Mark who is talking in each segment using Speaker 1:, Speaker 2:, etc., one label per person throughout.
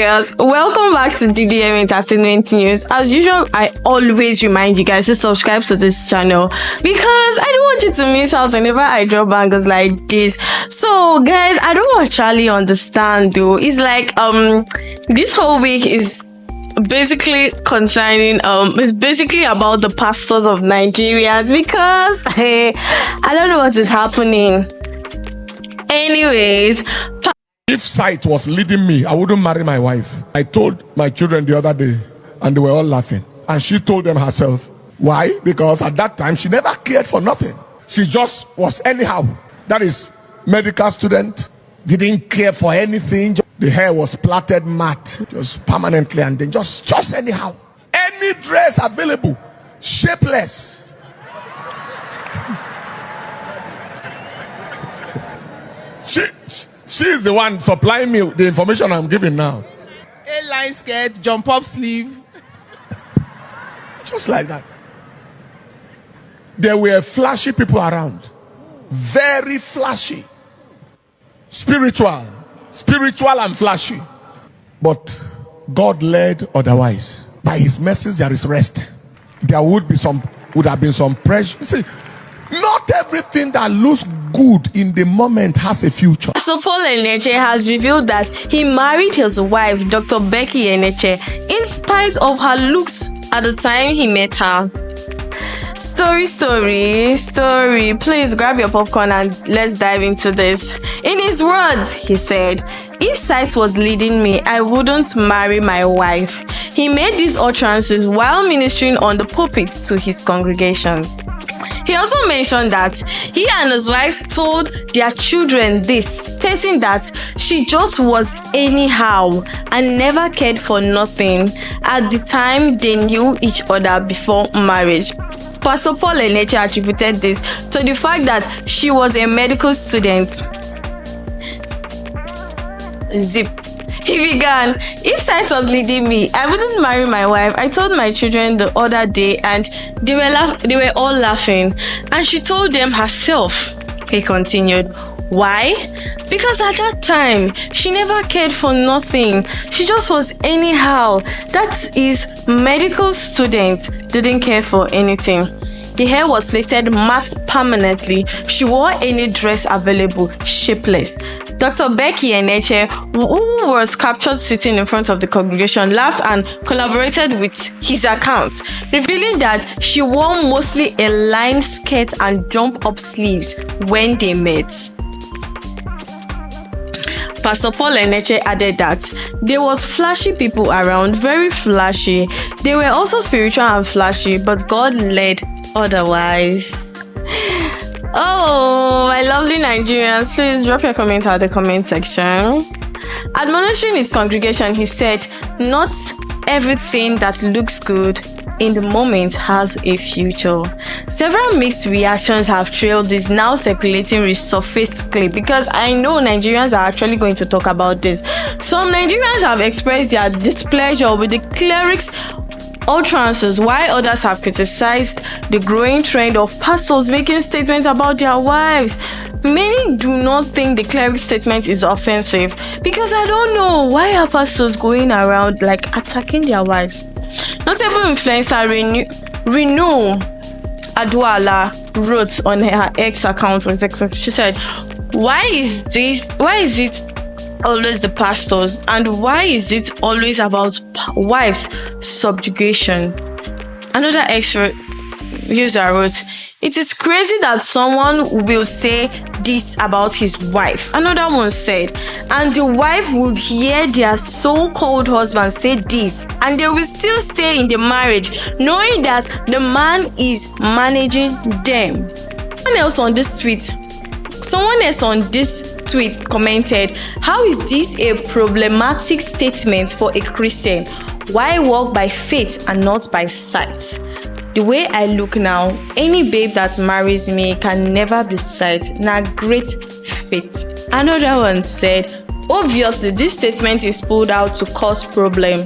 Speaker 1: girls, welcome back to DDM Entertainment News. As usual, I always remind you guys to subscribe to this channel because I don't want you to miss out whenever I drop bangers like this. So guys, I don't actually understand though. It's like this whole week is basically concerning it's basically about the pastors of Nigeria because I don't know what is happening. Anyways,
Speaker 2: if sight was leading me, I wouldn't marry my wife. I told my children the other day and they were all laughing, and she told them herself. Why? Because at that time she never cared for nothing. She just was anyhow. That is, medical student, didn't care for anything. The hair was plaited matte, just permanently, and then just anyhow. Any dress available, shapeless. She is the one supplying me the information I'm giving now.
Speaker 3: A-line skirt, jump up sleeve.
Speaker 2: Just like that. There were flashy people around. Very flashy. Spiritual and flashy. But God led otherwise. By his message there is rest. There would have been some pressure. See, not everything that looks good in the moment has a future.
Speaker 1: Eneche has revealed that he married his wife, Dr. Becky Eneche, in spite of her looks at the time he met her. Story. Please grab your popcorn and let's dive into this. In his words, he said, "If sight was leading me, I wouldn't marry my wife." He made these utterances while ministering on the pulpit to his congregations. He also mentioned that he and his wife told their children this, stating that she just was anyhow and never cared for nothing at the time they knew each other before marriage. Pastor Paul Eneche attributed this to the fact that she was a medical student. Zip. He began, "If sight was leading me, I wouldn't marry my wife. I told my children the other day and they were all laughing. And she told them herself." He continued, "Why? Because at that time, she never cared for nothing. She just was anyhow. That is, medical students didn't care for anything. The hair was plaited matte permanently. She wore any dress available, shapeless." Dr. Becky Eneche, who was captured sitting in front of the congregation, laughed and collaborated with his account, revealing that she wore mostly a lined skirt and jump-up sleeves when they met. Pastor Paul Eneche added that there was flashy people around, very flashy. They were also spiritual and flashy, but God led otherwise. Oh, my lovely Nigerians, please drop your comments at the comment section. Admonishing his congregation, he said, "Not everything that looks good in the moment has a future." Several mixed reactions have trailed this now circulating resurfaced clip because I know Nigerians are actually going to talk about this. Some Nigerians have expressed their displeasure with the clerics' utterances, while others have criticized the growing trend of pastors making statements about their wives. Many do not think the cleric statement is offensive because I don't know why are pastors going around like attacking their wives. Notable influencer Renu Adwala wrote on her X account, she said, why is it always the pastors, and why is it always about wives' subjugation? Another user wrote, "It is crazy that someone will say this about his wife." Another one said, "And the wife would hear their so-called husband say this, and they will still stay in the marriage, knowing that the man is managing them." Someone else on this tweet commented, "How is this a problematic statement for a Christian? Why walk by faith and not by sight? The way I look now, any babe that marries me can never be sight, na great faith." Another one said, "Obviously, this statement is pulled out to cause problem.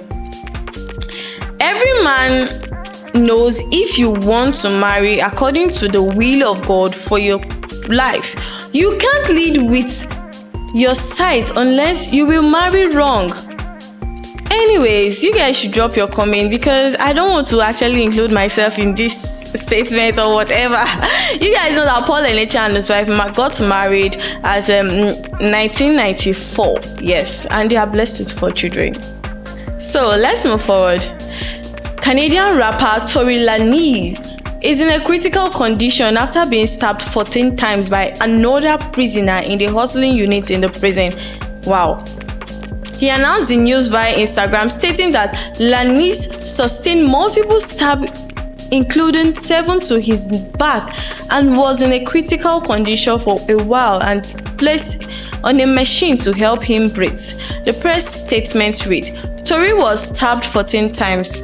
Speaker 1: Every man knows if you want to marry according to the will of God for your life, you can't lead with your sight unless you will marry wrong. Anyways, you guys should drop your comment because I don't want to actually include myself in this statement or whatever. You guys know that Paul Eneche and his wife got married at 1994. Yes, and they are blessed with 4 children. So let's move forward. Canadian rapper Tory Lanez is in a critical condition after being stabbed 14 times by another prisoner in the hustling unit in the prison. Wow. He announced the news via Instagram, stating that Lanez sustained multiple stabs, including 7 to his back, and was in a critical condition for a while and placed on a machine to help him breathe. The press statement read, Tory was stabbed 14 times,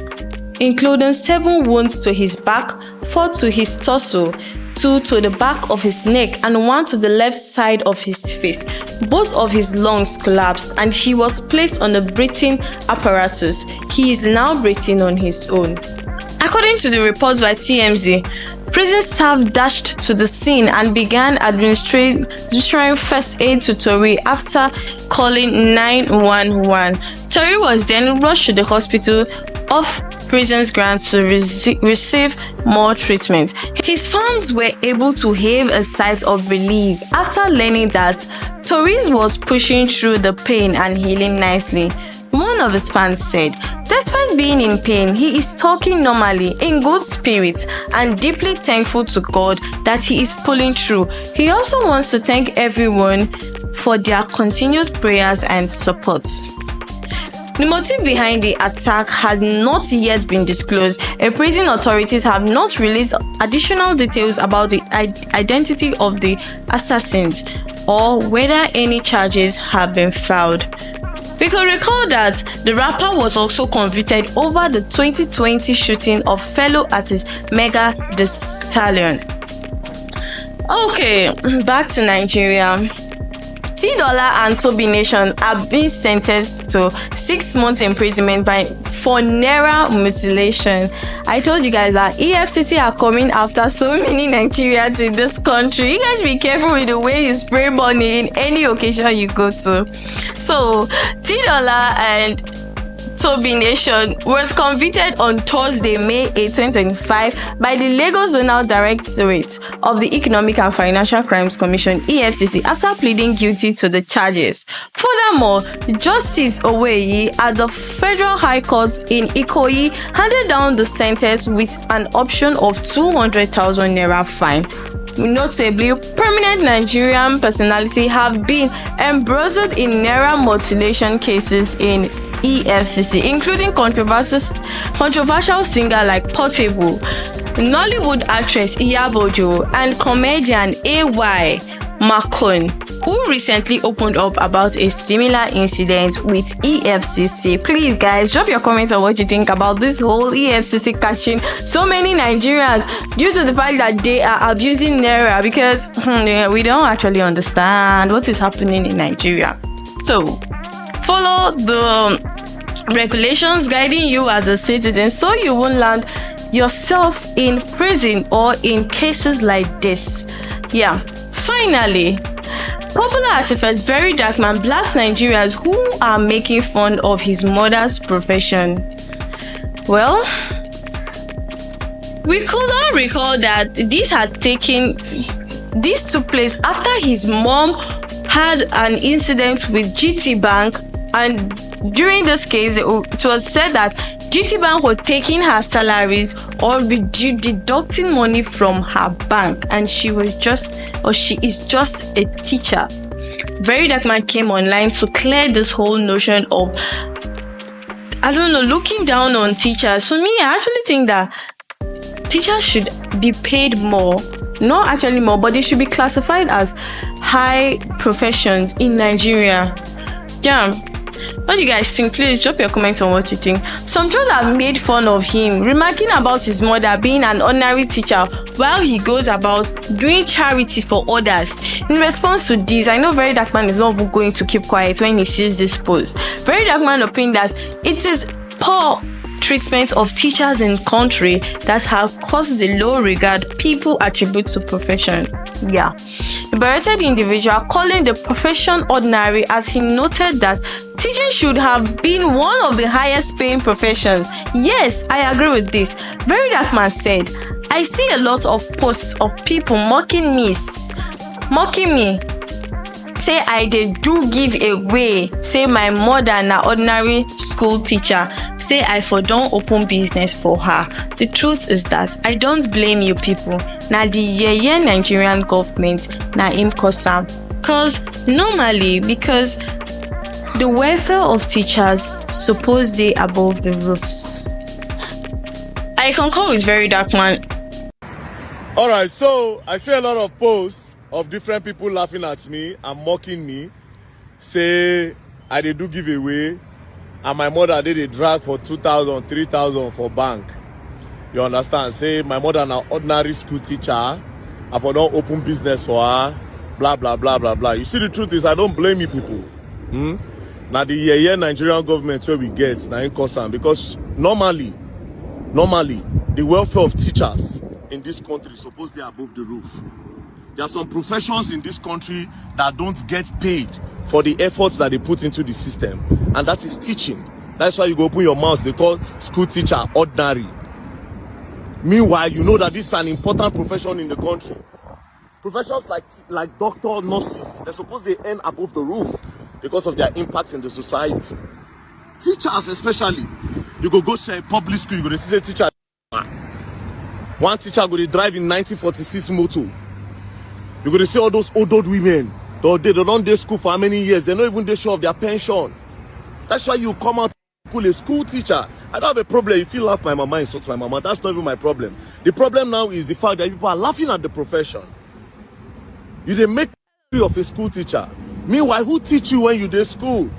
Speaker 1: including 7 wounds to his back, 4 to his torso, 2 to the back of his neck, and 1 to the left side of his face. Both of his lungs collapsed and he was placed on a breathing apparatus. He is now breathing on his own. According to the reports by TMZ, prison staff dashed to the scene and began administering first aid to Tory after calling 911. Tory was then rushed to the hospital of prison's ground to receive more treatment. His fans were able to heave a sigh of relief after learning that Tory was pushing through the pain and healing nicely. One of his fans said, despite being in pain, he is talking normally, in good spirits, and deeply thankful to God that he is pulling through. He also wants to thank everyone for their continued prayers and support. The motive behind the attack has not yet been disclosed. Prison authorities have not released additional details about the identity of the assassins or whether any charges have been filed. We could recall that the rapper was also convicted over the 2020 shooting of fellow artist Mega The Stallion. Okay, back to Nigeria. T-Dollar and Toby Nation are being sentenced to 6 months imprisonment for naira mutilation. I told you guys that EFCC are coming after so many Nigerians in this country. You guys be careful with the way you spray money in any occasion you go to. So T-Dollar and Toby Nation was convicted on Thursday, May 8, 2025 by the Lagos Zonal Directorate of the Economic and Financial Crimes Commission (EFCC) after pleading guilty to the charges. Furthermore, Justice Oweyi at the Federal High Court in Ikoyi handed down the sentence with an option of 200,000 naira fine. Notably, prominent Nigerian personalities have been embroiled in naira mutilation cases in EFCC, including controversial singer like Portable, Nollywood actress Iyabojo, and comedian AY Makon, who recently opened up about a similar incident with EFCC. Please, guys, drop your comments on what you think about this whole EFCC catching so many Nigerians due to the fact that they are abusing naira, because we don't actually understand what is happening in Nigeria. So follow the regulations guiding you as a citizen so you won't land yourself in prison or in cases like this. Yeah. Finally, popular artist Very Darkman blasts Nigerians who are making fun of his mother's profession. Well, we could all recall that this took place after his mom had an incident with GT Bank, and during this case it was said that GT Bank was taking her salaries or deducting money from her bank, and she is just a teacher. Very Darkman came online to clear this whole notion of, looking down on teachers. For me, I actually think that teachers should be paid more. Not actually more, but they should be classified as high professions in Nigeria. Yeah. What do you guys think? Please drop your comments on what you think. Some trolls have made fun of him, remarking about his mother being an ordinary teacher while he goes about doing charity for others. In response to this, I know Very Darkman is not going to keep quiet when he sees this post. Very Darkman opined that it is poor treatment of teachers in country that have caused the low regard people attribute to profession. Yeah. He berated the individual, calling the profession ordinary, as he noted that teaching should have been one of the highest paying professions. Yes, I agree with this. Very Dark Man said, I see a lot of posts of people mocking me. Say I do give away. Say my mother na ordinary school teacher. Say I for don't open business for her. The truth is that I don't blame you people. Na the yeye Nigerian government na im cause am. Because the welfare of teachers suppose dey above the roofs. I concur with Very Dark Man.
Speaker 4: All right, so I see a lot of posts of different people laughing at me and mocking me. Say I dey do giveaway, and my mother did a drag for 2,000, 3,000 for bank. You understand? Say my mother na ordinary school teacher, I for don't open business for her. Blah blah blah blah blah. You see, the truth is I don't blame you people. Now the year Nigerian government where we get now in concern, because normally the welfare of teachers in this country is supposed to be above the roof. There are some professions in this country that don't get paid for the efforts that they put into the system, and that is teaching. That's why you go open your mouth, they call school teacher ordinary. Meanwhile, you know that this is an important profession in the country. Professions like doctor, nurses, they're supposed to earn above the roof because of their impact in the society. Teachers especially, you go to a public school, you go to see a teacher. One teacher go to drive in 1946 motor. You go to see all those old women. They don't do school for how many years? They're not even they show of their pension. That's why you come out to a school teacher. I don't have a problem if you laugh my mama, insult my mama. That's not even my problem. The problem now is the fact that people are laughing at the profession. You dey make of a school teacher. Meanwhile, who teach you when you did school?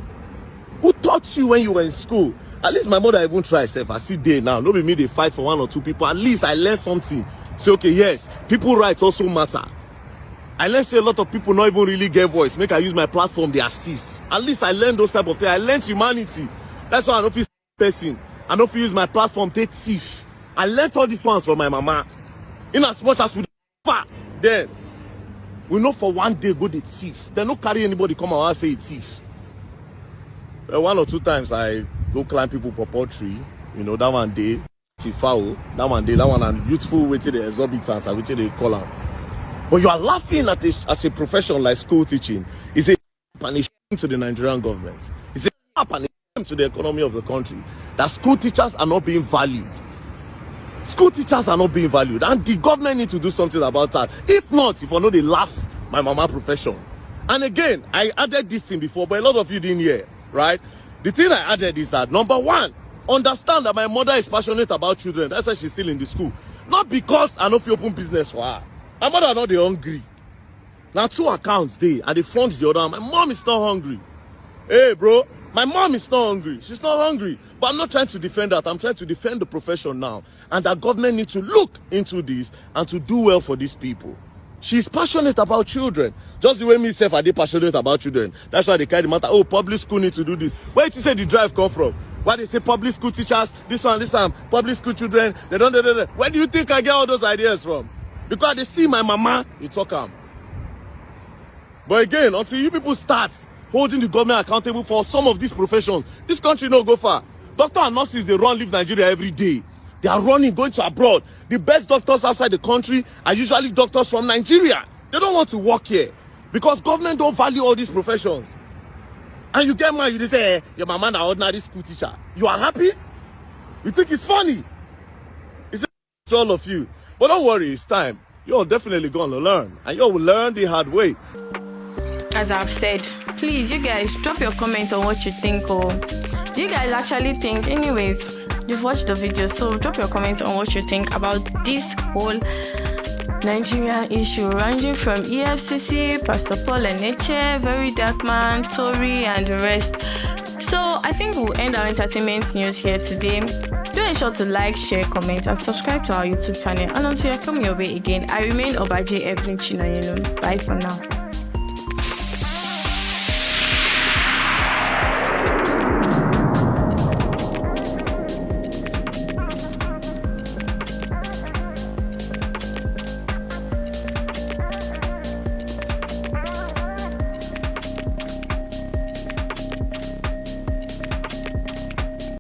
Speaker 4: Who taught you when you were in school? At least my mother even try herself. I see day now. Nobody me they fight for one or two people. At least I learned something. Say, okay, yes, people rights also matter. I learned say a lot of people not even really get voice. Make I use my platform, they assist. At least I learned those type of things. I learned humanity. That's why I don't feel person. I don't feel use my platform, take thief. I learned all these ones from my mama. In as much as we then we know for one day go the thief. They don't carry anybody come out and say a thief. One or two times I go climb people for tree. You know, that one day, tifao, that one day, that one and youthful waiting the exorbitance, I waiting they call out. But you are laughing at a profession like school teaching. It's a punishment to the Nigerian government. It's a punishment to the economy of the country. That school teachers are not being valued. School teachers are not being valued, and the government need to do something about that. If not, if I know they laugh my mama profession. And again, I added this thing before, but a lot of you didn't hear, right? The thing I added is that number one, understand that my mother is passionate about children. That's why she's still in the school. Not because I know if you open business for her. My mother not they hungry. Now two accounts they and they front the other. My mom is not hungry. Hey bro, my mom is not hungry. She's not hungry. But I'm not trying to defend that. I'm trying to defend the profession now. And that government needs to look into this and to do well for these people. She's passionate about children. Just the way myself I did passionate about children. That's why they carry the matter. Oh, public school need to do this. Where did you say the drive come from? Why they say public school teachers, this one, public school children, they don't. Where do you think I get all those ideas from? Because they see my mama, you talk am. But again, until you people start holding the government accountable for some of these professions, this country no go far. Doctors and nurses, they leave Nigeria every day. They are running, going to abroad. The best doctors outside the country are usually doctors from Nigeria. They don't want to work here because government don't value all these professions. And you get mad, you say, hey, your mama na ordinary school teacher. You are happy? You think it's funny? It's all of you. But don't worry, it's time. You're definitely going to learn. And you will learn the hard way.
Speaker 1: As I've said, please, you guys, drop your comment on what you think. Or do you guys actually think? Anyways, you've watched the video, so drop your comment on what you think about this whole Nigeria issue, ranging from EFCC, Pastor Paul Eneche, Very Dark Man, Tory, and the rest. So I think we'll end our entertainment news here today. Do ensure to like, share, comment, and subscribe to our YouTube channel. And until I come your way again, I remain Obaje Evelyn Chinoyenu. Bye for now.